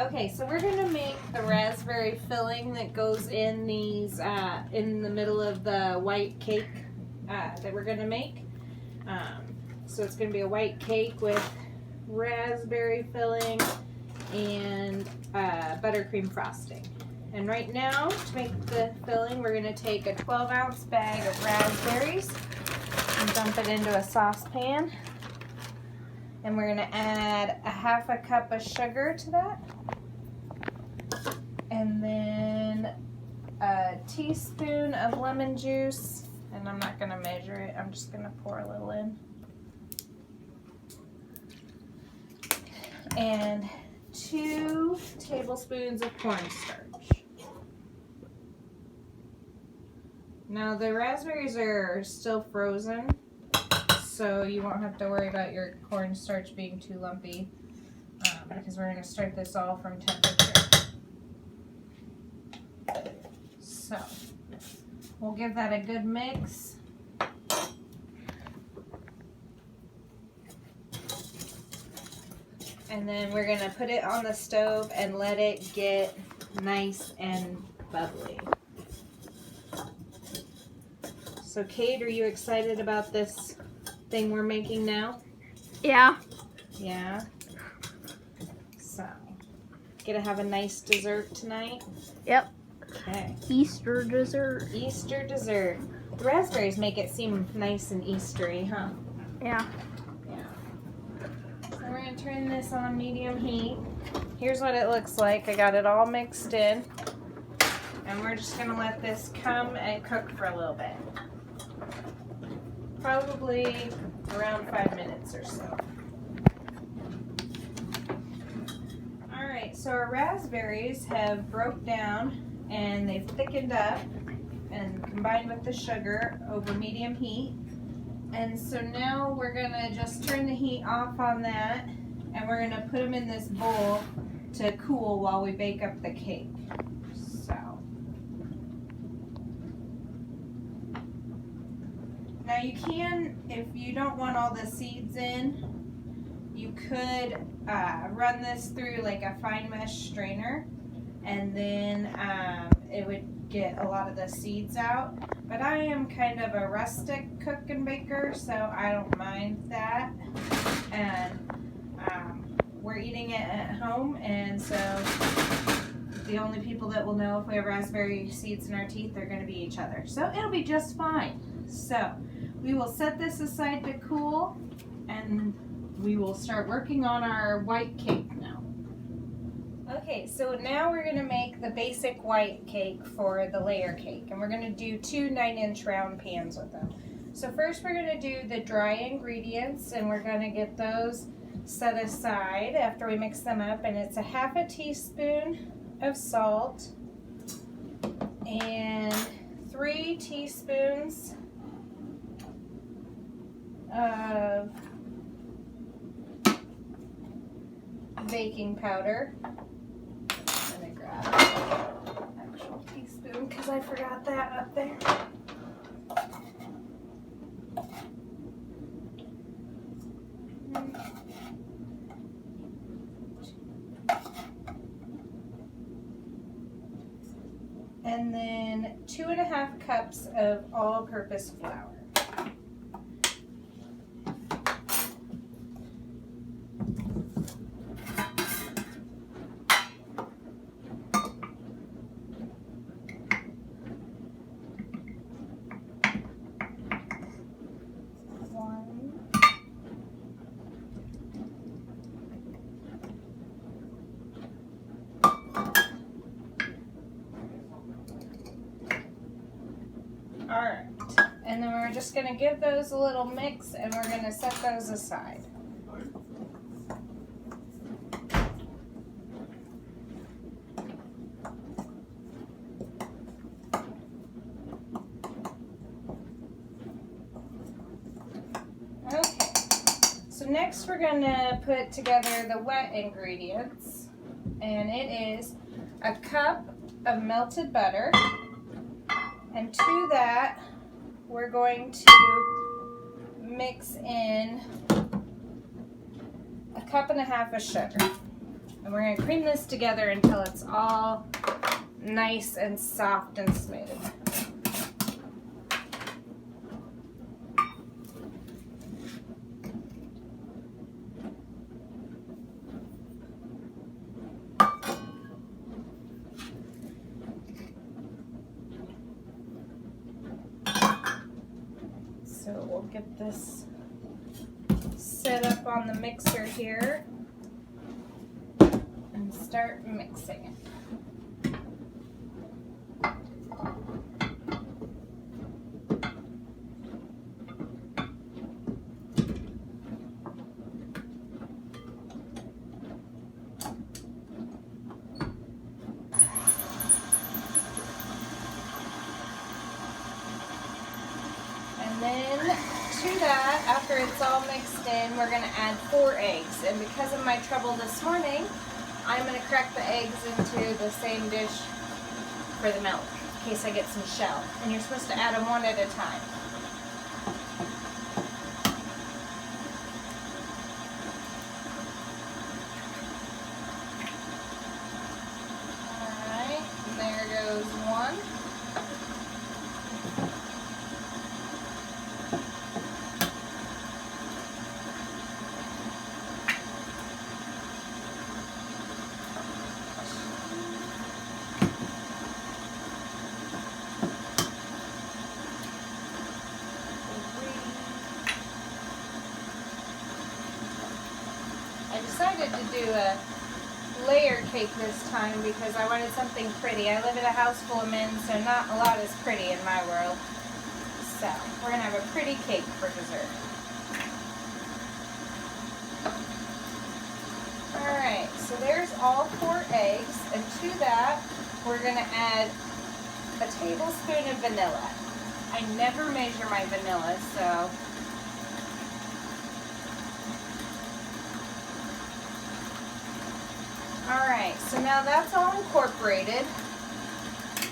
Okay, so we're gonna make the raspberry filling that goes in these in the middle of the white cake that we're gonna make. So it's gonna be a white cake with raspberry filling and buttercream frosting. And right now, to make the filling, we're gonna take a 12-ounce bag of raspberries and dump it into a saucepan. And we're gonna add a half a cup of sugar to that. And then a teaspoon of lemon juice. And I'm not gonna measure it, I'm just gonna pour a little in. And 2 tablespoons of cornstarch. Now the raspberries are still frozen, so you won't have to worry about your cornstarch being too lumpy because we're going to start this all from temperature. So we'll give that a good mix. And then we're going to put it on the stove and let it get nice and bubbly. So Kate, are you excited about this thing we're making now? Yeah. Yeah. So, gonna have a nice dessert tonight? Yep. Okay. Easter dessert. Easter dessert. The raspberries make it seem nice and Eastery, huh? Yeah. So we're gonna turn this on medium heat. Here's what it looks like. I got it all mixed in. And we're just gonna let this come and cook for a little bit. Probably around 5 minutes or so. Alright, so our raspberries have broke down and they've thickened up and combined with the sugar over medium heat. And so now we're gonna just turn the heat off on that and we're gonna put them in this bowl to cool while we bake up the cake. Now you can, if you don't want all the seeds in, you could run this through like a fine mesh strainer and then it would get a lot of the seeds out. But I am kind of a rustic cook and baker, so I don't mind that. And we're eating it at home, and so the only people that will know if we have raspberry seeds in our teeth are going to be each other. So it'll be just fine. So we will set this aside to cool and we will start working on our white cake now. Okay, so now we're going to make the basic white cake for the layer cake, and we're going to do 2 9-inch round pans with them. So first we're going to do the dry ingredients, and we're going to get those set aside after we mix them up, and it's a half a teaspoon of salt and 3 teaspoons of baking powder. I'm gonna grab an actual teaspoon because I forgot that up there. And then 2.5 cups of all-purpose flour. Alright, and then we're just going to give those a little mix and we're going to set those aside. Okay, so next we're going to put together the wet ingredients, and it is a cup of melted butter. And to that, we're going to mix in 1.5 cups of sugar. And we're gonna cream this together until it's all nice and soft and smooth. So we'll get this set up on the mixer here and start mixing it. And then to that, after it's all mixed in, we're going to add 4 eggs. And because of my trouble this morning, I'm going to crack the eggs into the same dish for the milk, in case I get some shell. And you're supposed to add them one at a time. Alright, and there goes one. I decided to do a layer cake this time because I wanted something pretty. I live in a house full of men, so not a lot is pretty in my world. So, we're going to have a pretty cake for dessert. Alright, so there's all 4 eggs, and to that, we're going to add a tablespoon of vanilla. I never measure my vanilla, so alright, so now that's all incorporated,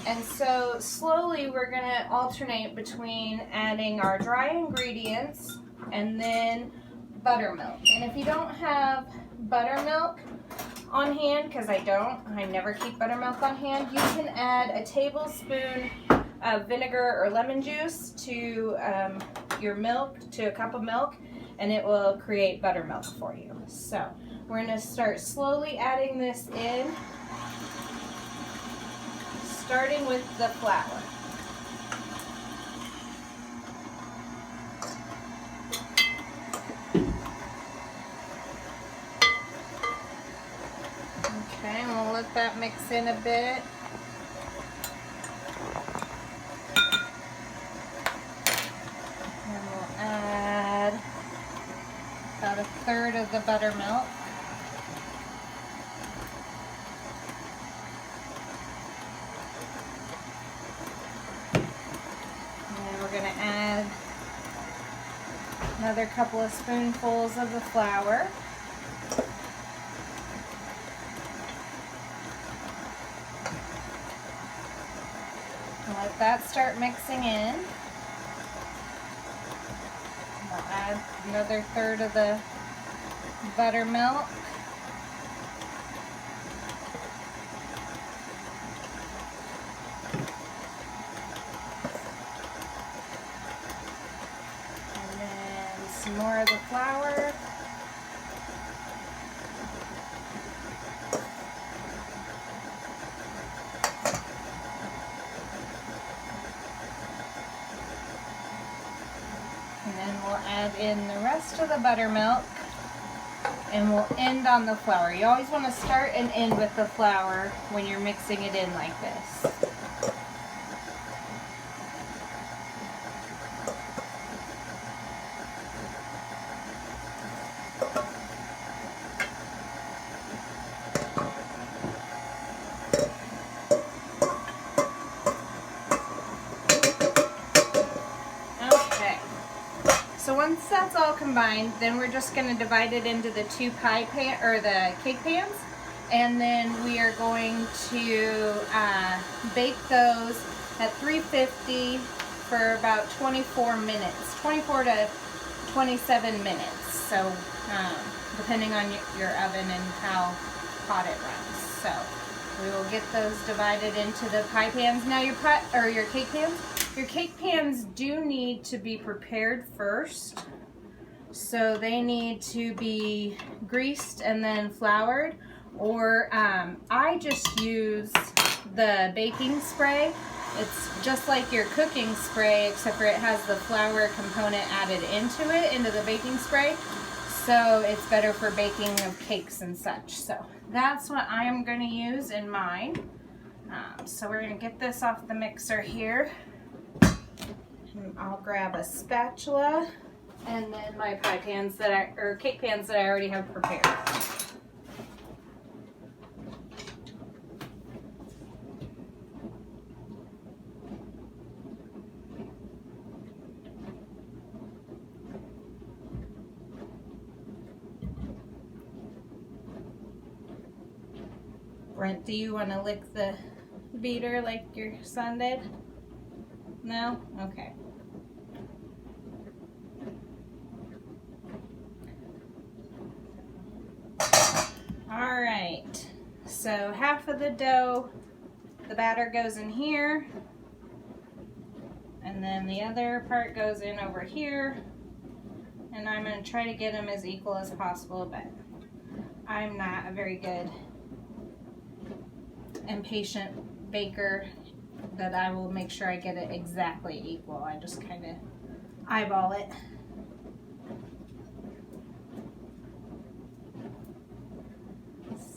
and so slowly we're going to alternate between adding our dry ingredients and then buttermilk. And if you don't have buttermilk on hand, because I never keep buttermilk on hand, you can add a tablespoon of vinegar or lemon juice to your milk, to a cup of milk, and it will create buttermilk for you. So we're going to start slowly adding this in, starting with the flour. Okay, and we'll let that mix in a bit. And we'll add about 1/3 of the buttermilk. We're going to add another couple of spoonfuls of the flour. And let that start mixing in. We'll add another 1/3 of the buttermilk. Some more of the flour. And then we'll add in the rest of the buttermilk, and we'll end on the flour. You always want to start and end with the flour when you're mixing it in like this. So once that's all combined, then we're just going to divide it into the 2 pie pan or the cake pans, and then we are going to bake those at 350 for about 24 minutes, 24 to 27 minutes. So depending on your oven and how pot it runs. So we will get those divided into the pie pans. Now your cake pans. Your cake pans do need to be prepared first. So they need to be greased and then floured. Or I just use the baking spray. It's just like your cooking spray, except for it has the flour component added into the baking spray. So it's better for baking of cakes and such. So that's what I am going to use in mine. So we're going to get this off the mixer here. And I'll grab a spatula and then my pie pans cake pans that I already have prepared. Brent, do you want to lick the beater like your son did? No? Okay. All right. So half of the dough, the batter goes in here. And then the other part goes in over here. And I'm going to try to get them as equal as possible, but I'm not a very good and patient baker that I will make sure I get it exactly equal. I just kind of eyeball it.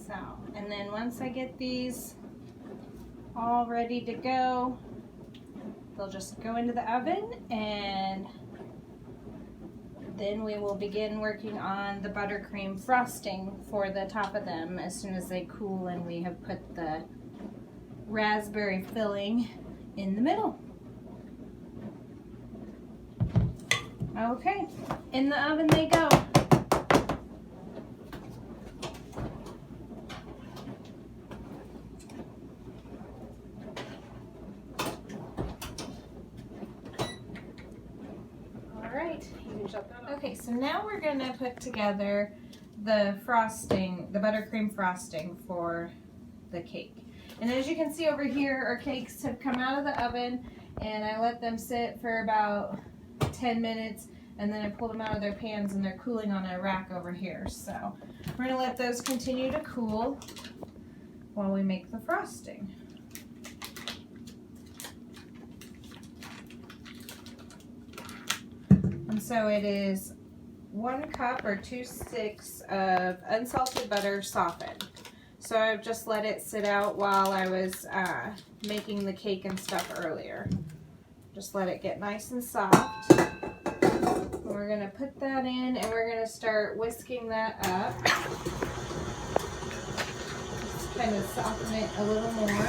So, and then once I get these all ready to go, they'll just go into the oven, and then we will begin working on the buttercream frosting for the top of them as soon as they cool and we have put the raspberry filling in the middle. Okay, in the oven they go. Okay, so now we're going to put together the frosting, the buttercream frosting for the cake. And as you can see over here, our cakes have come out of the oven, and I let them sit for about 10 minutes, and then I pulled them out of their pans, and they're cooling on a rack over here. So we're going to let those continue to cool while we make the frosting. And so it is 1 cup or 2 sticks of unsalted butter softened. So I've just let it sit out while I was making the cake and stuff earlier. Just let it get nice and soft. We're going to put that in, and we're going to start whisking that up. Just kind of soften it a little more.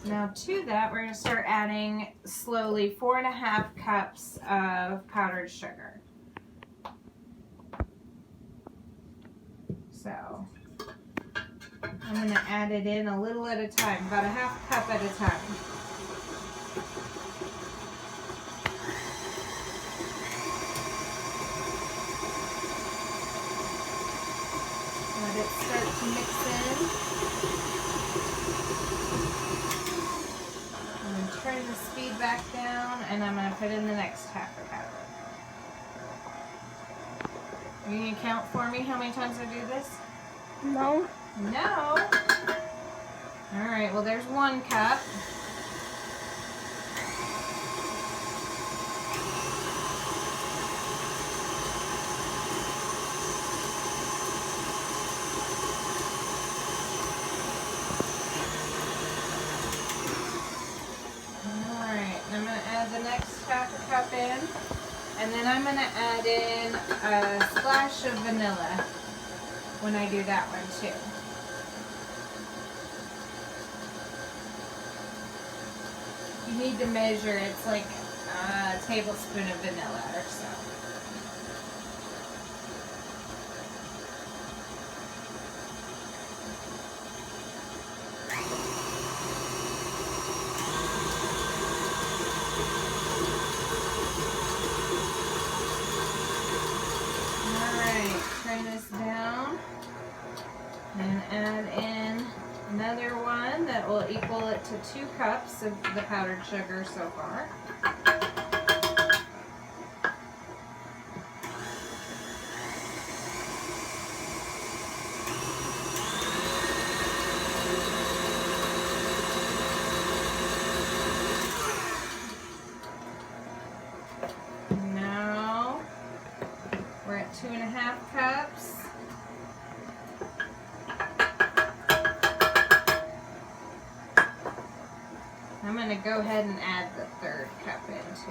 Now to that, we're going to start adding slowly 4.5 cups of powdered sugar. So I'm going to add it in a little at a time, about 1/2 cup at a time. Let it start to mix in. Turn the speed back down, and I'm going to put in the next half of powder. Are you going to count for me how many times I do this? No. No? Alright, well there's 1 cup. The next 1/2 cup in, and then I'm going to add in a splash of vanilla when I do that one too. You need to measure, it's like a tablespoon of vanilla or so. add in another one that will equal it to 2 cups of the powdered sugar so far. Now we're at 2.5 cups. I'm going to go ahead and add the 3rd cup in too.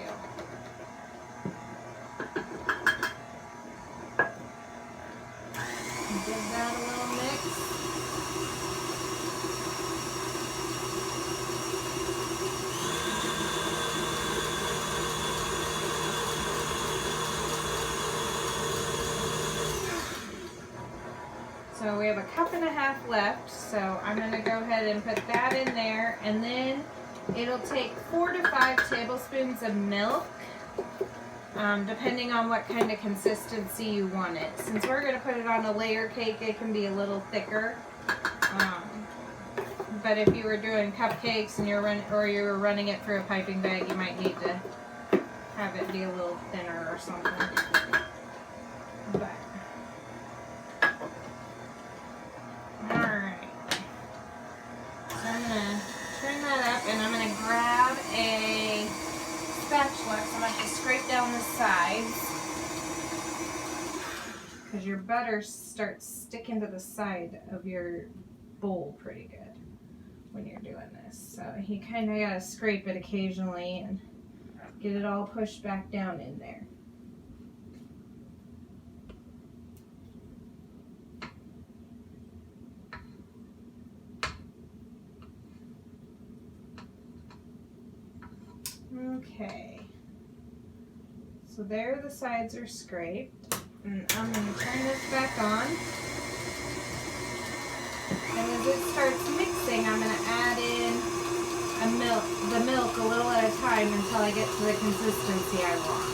Give that a little mix. So we have 1.5 cups left, so I'm going to go ahead and put that in there, and then it'll take 4 to 5 tablespoons of milk, depending on what kind of consistency you want it. Since we're going to put it on a layer cake, it can be a little thicker. But if you were doing cupcakes and you were running it through a piping bag, you might need to have it be a little thinner or something. But alright. So I'm going to turn that up, and I'm going to grab a spatula, so I'm going to have to scrape down the sides, because your butter starts sticking to the side of your bowl pretty good when you're doing this. So you kind of got to scrape it occasionally and get it all pushed back down in there. Okay, so there the sides are scraped, and I'm going to turn this back on, and as it starts mixing, I'm going to add in the milk a little at a time until I get to the consistency I want.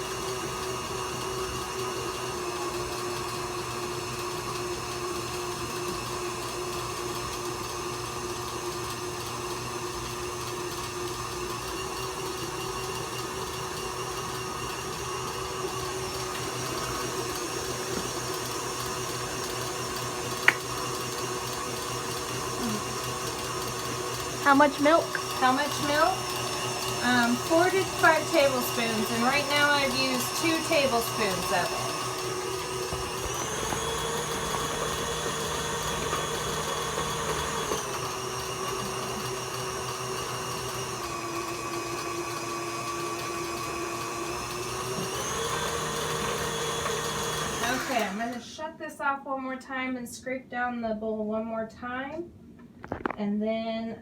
How much milk? How much milk? 4 to 5 tablespoons, and right now I've used 2 tablespoons of it. Okay, I'm going to shut this off one more time and scrape down the bowl one more time, and then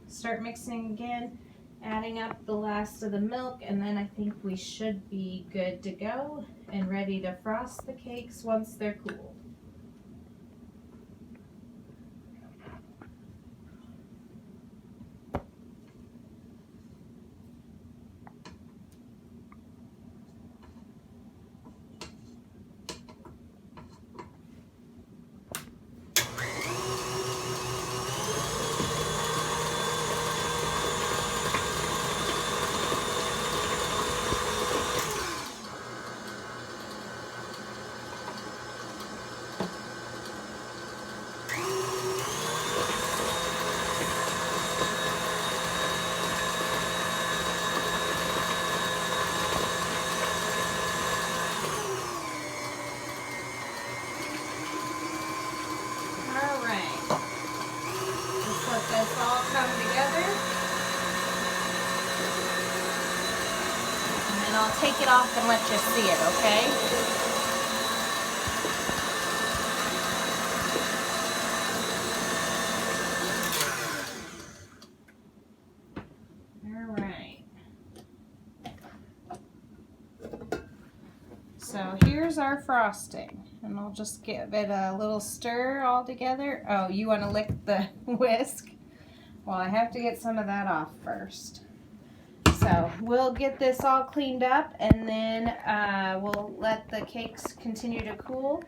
start mixing again, adding up the last of the milk, and then I think we should be good to go and ready to frost the cakes once they're cool. This all come together, and then I'll take it off and let you see it, okay? All right. So here's our frosting, and I'll just give it a little stir all together. Oh, you want to lick the whisk? Well, I have to get some of that off first. So we'll get this all cleaned up, and then we'll let the cakes continue to cool,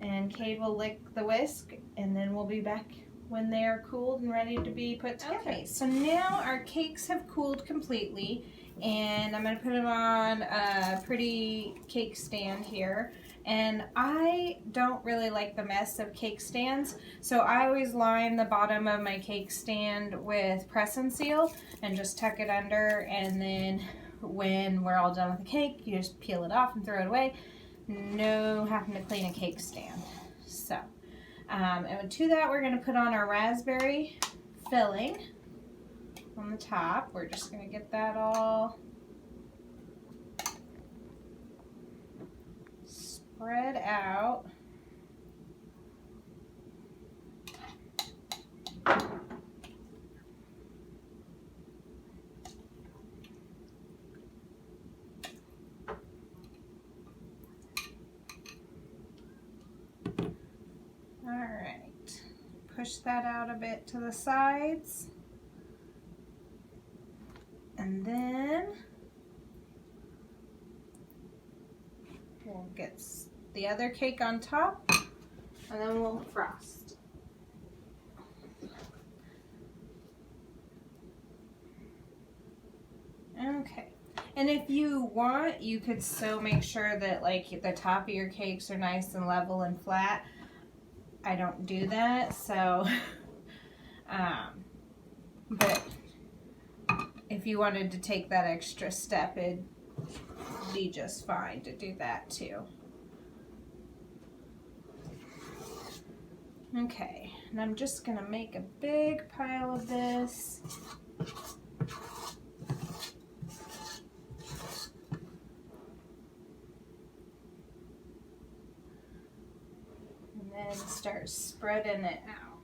and Cade will lick the whisk, and then we'll be back when they are cooled and ready to be put together. Okay, so now our cakes have cooled completely, and I'm going to put them on a pretty cake stand here. And I don't really like the mess of cake stands, so I always line the bottom of my cake stand with press and seal and just tuck it under, and then when we're all done with the cake, you just peel it off and throw it away. No having to clean a cake stand. So, and to that, we're going to put on our raspberry filling on the top. We're just going to get that all spread out. Alright, push that out a bit to the sides, and then we'll get the other cake on top, and then we'll frost. Okay, and if you want, you could so make sure that like the top of your cakes are nice and level and flat. I don't do that, so but if you wanted to take that extra step, it'd be just fine to do that too. Okay, and I'm just gonna make a big pile of this. And start spreading it out.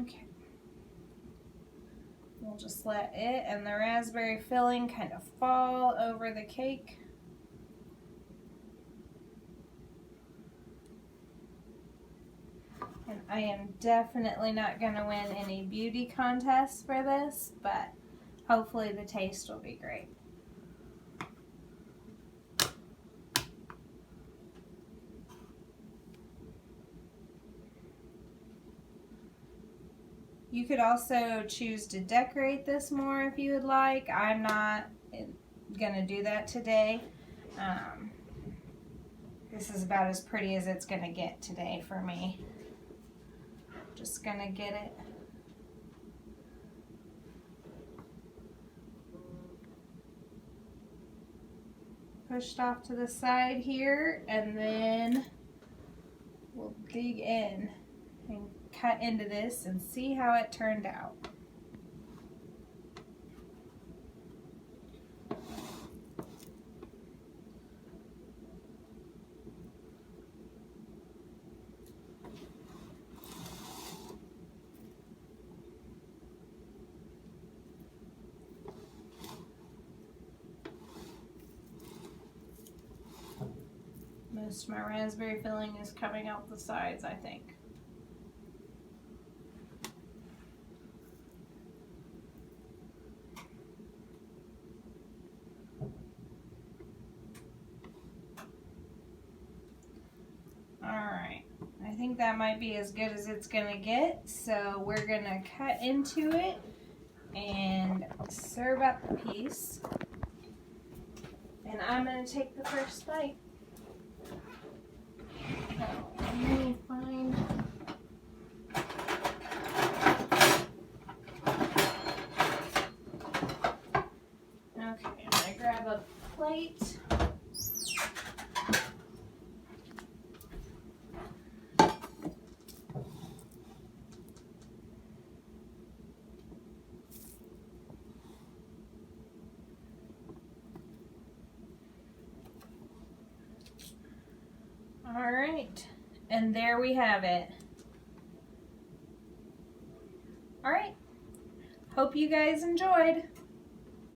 Okay. We'll just let it and the raspberry filling kind of fall over the cake. And I am definitely not going to win any beauty contests for this, but hopefully the taste will be great. You could also choose to decorate this more if you would like. I'm not going to do that today. This is about as pretty as it's going to get today for me. Just going to get it pushed off to the side here, and then we'll dig in and cut into this and see how it turned out. Most of my raspberry filling is coming out the sides, I think. Alright, I think that might be as good as it's gonna get, so we're gonna cut into it and serve up the piece. And I'm gonna take the first bite. Let me find. Okay, I'm gonna grab a plate. All right, and there we have it. All right, hope you guys enjoyed.